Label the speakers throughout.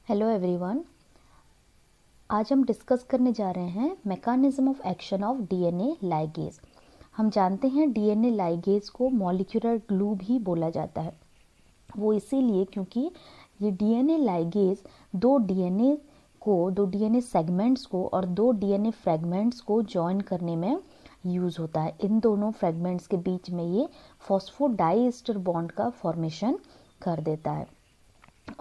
Speaker 1: Hello everyone. आज हम discuss करने जा रहे हैं mechanism of action of DNA ligase. हम जानते हैं डीएनए लाइगेज को मॉलिक्यूलर ग्लू भी बोला जाता है। वो इसीलिए क्योंकि ये डीएनए लाइगेज दो डीएनए सेगमेंट्स को और दो डीएनए फ्रेगमेंट्स को जॉइन करने में यूज़ होता है। इन दोनों फ्रेगमेंट्स के बीच में ये फॉस्फोडाइएस्टर बॉन्ड का फॉर्मेशन कर देता है।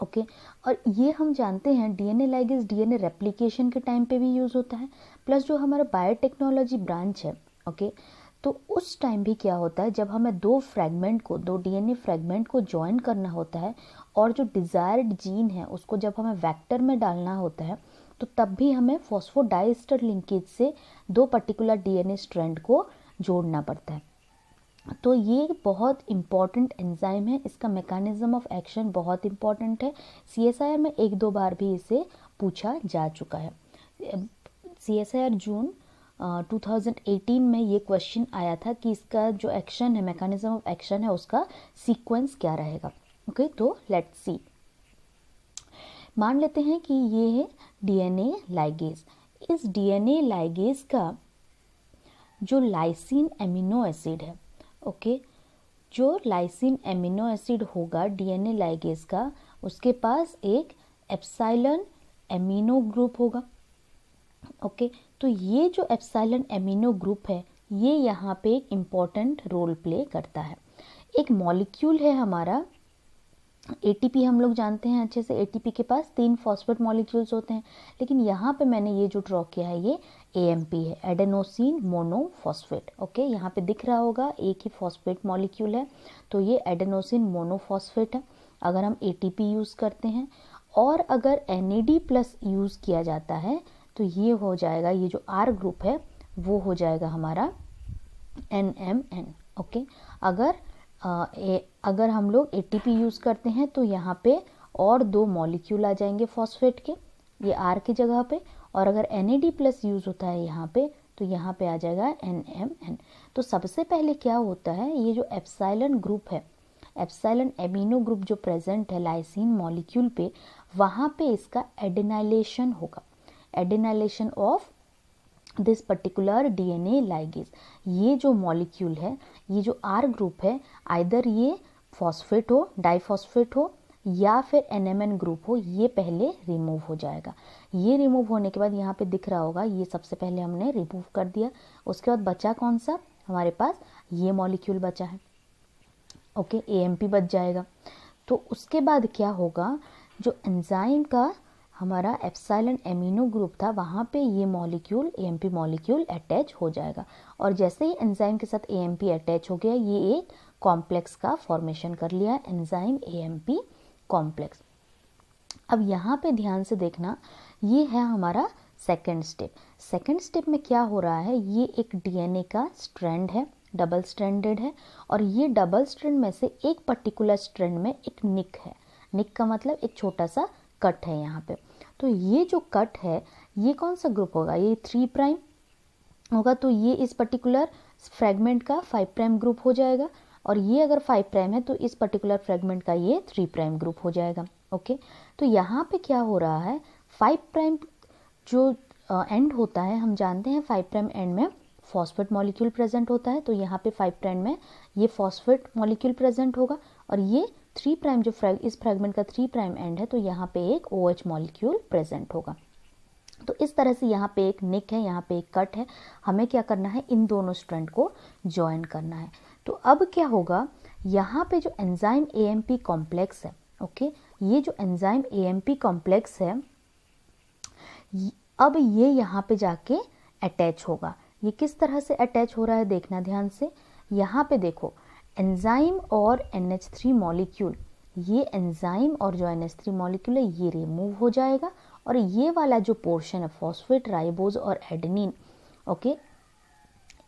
Speaker 1: ओके और ये हम जानते हैं डीएनए लाइगेज डीएनए रेप्लिकेशन के टाइम पे भी यूज़ होता है, प्लस जो हमारा बायोटेक्नोलॉजी ब्रांच है ओके तो उस टाइम भी क्या होता है जब हमें दो डीएनए फ्रेगमेंट को ज्वाइन करना होता है और जो डिज़ायर्ड जीन है उसको जब हमें वेक्टर में डालना होता है तो तब भी हमें फॉस्फोडाइएस्टर लिंकेज से दो पर्टिकुलर डीएनए स्ट्रैंड को जोड़ना पड़ता है। तो ये बहुत इम्पॉर्टेंट एंजाइम है, इसका मैकेनिज्म ऑफ एक्शन बहुत इम्पॉर्टेंट है। सीएसआईआर में एक दो बार भी इसे पूछा जा चुका है। सीएसआईआर जून 2018 में ये क्वेश्चन आया था कि इसका जो एक्शन है, मैकेनिज्म ऑफ एक्शन है, उसका सीक्वेंस क्या रहेगा। ओके तो लेट्स सी। मान लेते हैं कि ये है डीएनए लाइगेज। इस डीएनए लाइगेज का जो लाइसिन एमिनो एसिड है ओके जो लाइसिन एमिनो एसिड होगा डीएनए लाइगेज का, उसके पास एक एप्सिलॉन एमिनो ग्रुप होगा। ओके तो ये जो एप्सिलॉन एमिनो ग्रुप है ये यहाँ पे एक इम्पॉर्टेंट रोल प्ले करता है। एक मॉलिक्यूल है हमारा एटीपी, हम लोग जानते हैं अच्छे से एटीपी के पास 3 फॉस्फेट मॉलिक्यूल्स होते हैं, लेकिन यहाँ पे मैंने ये जो ड्रॉ किया है ये एएमपी है, एडेनोसिन मोनोफॉस्फेट। ओके यहाँ पे दिख रहा होगा एक ही फॉस्फेट मॉलिक्यूल है, तो ये एडेनोसिन मोनोफॉस्फेट है अगर हम एटीपी यूज़ करते हैं। और अगर NAD+ यूज़ किया जाता है तो ये हो जाएगा, ये जो R ग्रुप है वो हो जाएगा हमारा NMN। ओके अगर हम लोग ATP यूज़ करते हैं तो यहाँ पे और 2 मॉलिक्यूल आ जाएंगे फॉस्फेट के, ये R की जगह पे, और अगर NAD+ यूज़ होता है यहाँ पे तो यहाँ पे आ जाएगा NMN। तो सबसे पहले क्या होता है, ये जो एप्सिलॉन ग्रुप है, एप्सिलॉन एमिनो ग्रुप जो प्रेजेंट है लाइसिन मॉलिक्यूल पे, वहाँ पे इसका एडेनाइलेशन होगा, adenylation of this particular DNA ligase. ये जो मॉलिक्यूल है, ये जो R ग्रुप है, आइदर ये फॉस्फेट हो, डाइफॉस्फेट हो, या फिर NMN ग्रुप हो, ये पहले रिमूव हो जाएगा। ये रिमूव होने के बाद यहाँ पे दिख रहा होगा, ये सबसे पहले हमने रिमूव कर दिया। उसके बाद बचा कौन सा, हमारे पास ये मॉलिक्यूल बचा है ओके AMP बच जाएगा। तो उसके बाद क्या होगा, जो एंजाइम का हमारा एप्सिलॉन एमिनो ग्रुप था वहाँ पे ये मॉलिक्यूल AMP मॉलिक्यूल अटैच हो जाएगा, और जैसे ही एंजाइम के साथ AMP अटैच हो गया ये एक कॉम्प्लेक्स का फॉर्मेशन कर लिया, एंजाइम AMP कॉम्प्लेक्स। अब यहाँ पे ध्यान से देखना, ये है हमारा सेकेंड स्टेप। सेकेंड स्टेप में क्या हो रहा है, ये एक डीएनए का स्ट्रैंड है, डबल स्ट्रैंडेड है, और ये डबल स्ट्रैंड में से एक पर्टिकुलर स्ट्रैंड में एक निक है। निक का मतलब एक छोटा सा कट है यहाँ पे। तो ये जो कट है ये कौन सा ग्रुप होगा, ये 3' होगा, तो ये इस पर्टिकुलर फ्रेगमेंट का 5' ग्रुप हो जाएगा, और ये अगर 5' है तो इस पर्टिकुलर फ्रेगमेंट का ये 3' ग्रुप हो जाएगा। ओके तो यहाँ पे क्या हो रहा है, 5' जो एंड होता है, हम जानते हैं 5' एंड में फॉस्फेट मॉलिक्यूल प्रेजेंट होता है, तो यहाँ पे 5' में ये फॉस्फेट मॉलिक्यूल प्रेजेंट होगा, और ये 3' जो इस फ्रेगमेंट का 3' एंड है तो यहाँ पे एक OH मॉलिक्यूल प्रेजेंट होगा। तो इस तरह से यहाँ पे एक निक है, यहाँ पे एक कट है, हमें क्या करना है, इन दोनों स्ट्रैंड को ज्वाइन करना है। तो अब क्या होगा, यहाँ पे जो एंजाइम AMP कॉम्प्लेक्स है ओके ये जो एंजाइम AMP कॉम्प्लेक्स है अब ये यहाँ पे जाके अटैच होगा। ये किस तरह से अटैच हो रहा है देखना ध्यान से, यहाँ पे देखो एंजाइम और NH3 मॉलिक्यूल, ये एंजाइम और जो NH3 मॉलिक्यूल है ये रिमूव हो जाएगा, और ये वाला जो पोर्शन है फॉस्फेट, राइबोज और एडेनिन ओके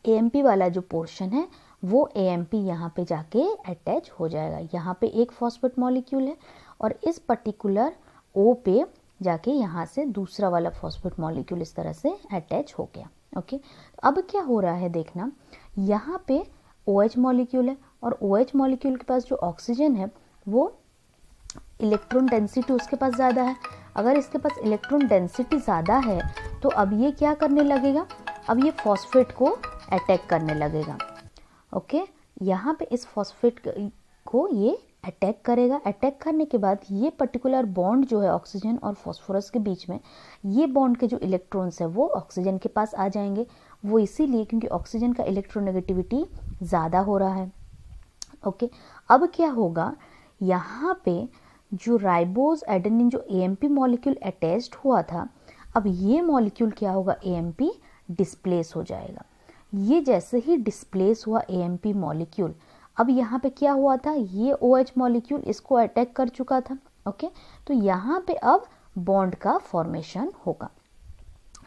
Speaker 1: AMP वाला जो पोर्शन है वो AMP यहाँ पे जाके अटैच हो जाएगा। यहाँ पे एक फॉस्फेट मॉलिक्यूल है और इस पर्टिकुलर O पे जाके यहाँ से दूसरा वाला फॉस्फेट मॉलिक्यूल इस तरह से अटैच हो गया। ओके अब क्या हो रहा है देखना, यहाँ पे OH मॉलिक्यूल है और OH मॉलिक्यूल के पास जो ऑक्सीजन है वो इलेक्ट्रॉन डेंसिटी उसके पास ज़्यादा है। अगर इसके पास इलेक्ट्रॉन डेंसिटी ज़्यादा है तो अब ये क्या करने लगेगा, अब ये फॉस्फेट को अटैक करने लगेगा। ओके, यहाँ पे इस फॉस्फेट को ये अटैक करेगा। अटैक करने के बाद ये पर्टिकुलर बॉन्ड जो है ऑक्सीजन और फॉस्फोरस के बीच में, ये बॉन्ड के जो इलेक्ट्रॉन्स है वो ऑक्सीजन के पास आ जाएंगे। वो इसीलिए क्योंकि ऑक्सीजन का इलेक्ट्रोनेगेटिविटी ज़्यादा हो रहा है। ओके, अब क्या होगा, यहाँ पे जो राइबोज एडेनिन जो AMP मॉलिक्यूल अटैच्ड हुआ था, अब ये मॉलिक्यूल क्या होगा, AMP डिस्प्लेस हो जाएगा। ये जैसे ही डिस्प्लेस हुआ AMP मॉलिक्यूल, अब यहाँ पे क्या हुआ था, ये OH मॉलिक्यूल इसको अटैक कर चुका था। ओके, तो यहाँ पे अब बॉन्ड का फॉर्मेशन होगा।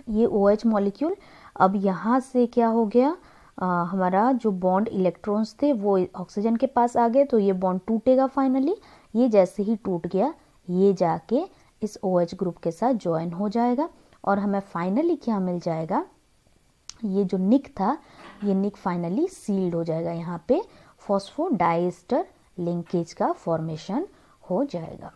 Speaker 1: ये OH मॉलिक्यूल अब यहाँ से क्या हो गया, हमारा जो बॉन्ड इलेक्ट्रॉन्स थे वो ऑक्सीजन के पास आ गए, तो ये बॉन्ड टूटेगा फाइनली। ये जैसे ही टूट गया, ये जाके इस OH ग्रुप के साथ ज्वाइन हो जाएगा और हमें फाइनली क्या मिल जाएगा, ये जो निक था, ये निक फाइनली सील्ड हो जाएगा। यहाँ पे फॉस्फोडाइएस्टर लिंकेज का फॉर्मेशन हो जाएगा।